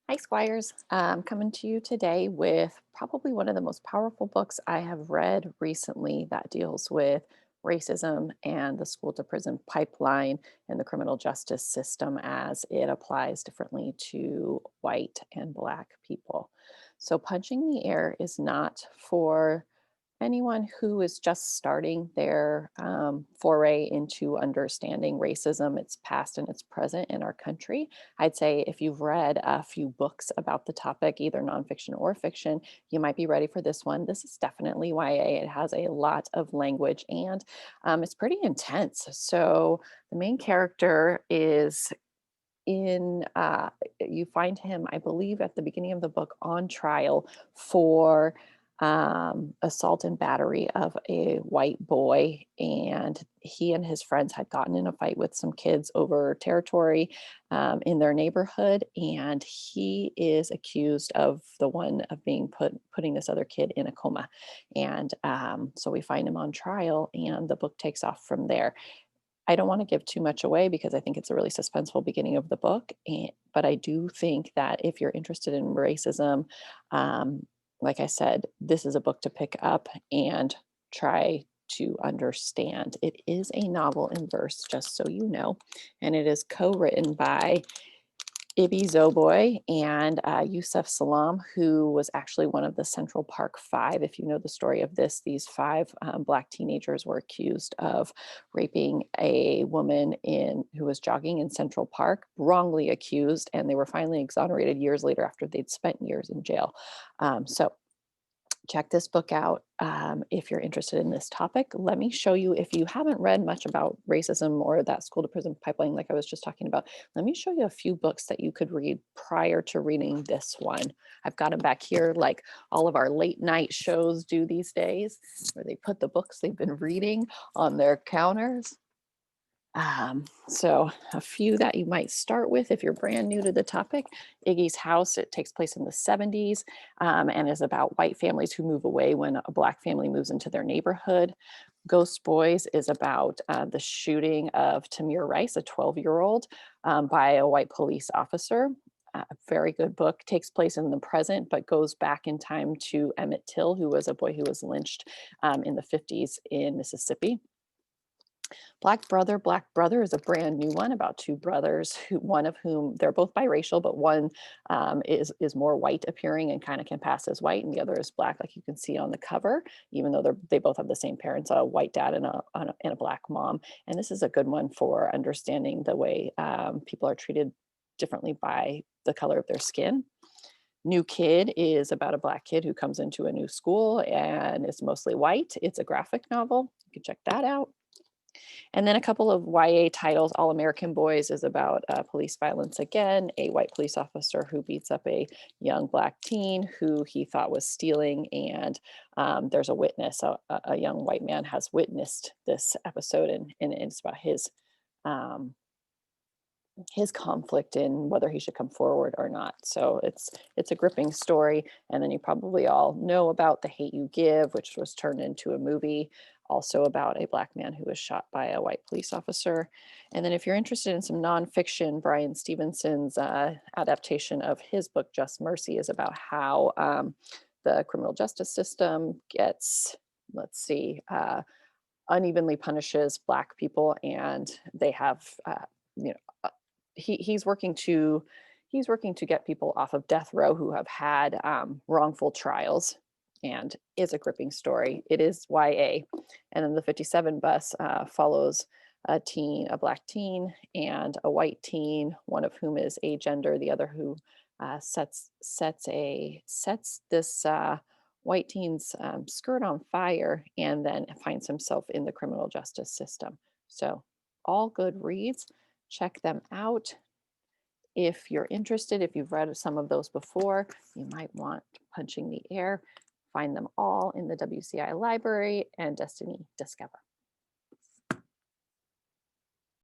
Hi, Squires. Coming to you today with probably one of the most powerful books I have read recently that deals with racism and the school to prison pipeline and the criminal justice system as it applies differently to white and Black people. So, Punching the Air is not for anyone who is just starting their foray into understanding racism, its past and its present in our country. I'd say if you've read a few books about the topic, either nonfiction or fiction, you might be ready for this one. This is definitely YA. It has a lot of language and it's pretty intense. So the main character is you find him, I believe, at the beginning of the book on trial for assault and battery of a white boy. And he and his friends had gotten in a fight with some kids over territory in their neighborhood. And he is accused of the one of putting this other kid in a coma. And so we find him on trial, and the book takes off from there. I don't want to give too much away because I think it's a really suspenseful beginning of the book. But I do think that if you're interested in racism, um, like I said, this is a book to pick up and try to understand. It is a novel in verse, just so you know, and it is co written by Zoboi and Yusef Salaam, who was actually one of the Central Park Five. If you know the story of this, these five Black teenagers were accused of raping a woman who was jogging in Central Park, wrongly accused, and they were finally exonerated years later after they'd spent years in jail. So check this book out if you're interested in this topic. Let me show you, if you haven't read much about racism or that school to prison pipeline, like I was just talking about, let me show you a few books that you could read prior to reading this one. I've got them back here, like all of our late night shows do these days, where they put the books they've been reading on their counters. So a few that you might start with if you're brand new to the topic. Iggy's House, it takes place in the 70s and is about white families who move away when a Black family moves into their neighborhood. Ghost Boys is about the shooting of Tamir Rice, a 12-year-old, by a white police officer. A very good book, takes place in the present, but goes back in time to Emmett Till, who was a boy who was lynched in the 50s in Mississippi. Black Brother is a brand new one about two brothers, one of whom they're both biracial, but one is more white appearing and kind of can pass as white, and the other is Black, like you can see on the cover. Even though they both have the same parents, a white dad and a Black mom. And this is a good one for understanding the way people are treated differently by the color of their skin. New Kid is about a Black kid who comes into a new school and is mostly white. It's a graphic novel. You can check that out. And then a couple of YA titles. All American Boys is about police violence again, a white police officer who beats up a young Black teen who he thought was stealing. And there's a witness, a young white man has witnessed this episode, and it's about um, his conflict in whether he should come forward or not. So it's a gripping story. And then you probably all know about The Hate U Give, which was turned into a movie, also about a Black man who was shot by a white police officer. And then if you're interested in some nonfiction, Brian Stevenson's adaptation of his book Just Mercy is about how the criminal justice system gets, let's see, unevenly punishes Black people, and they have you know he's working to get people off of death row who have had wrongful trials, and is a gripping story. It is YA. And then the 57 bus follows a Black teen and a white teen, one of whom is agender, the other who sets this white teen's skirt on fire and then finds himself in the criminal justice system. So all good reads. Check them out. If you're interested, if you've read some of those before, you might want Punching the Air. Find them all in the WCI library and Destiny Discover.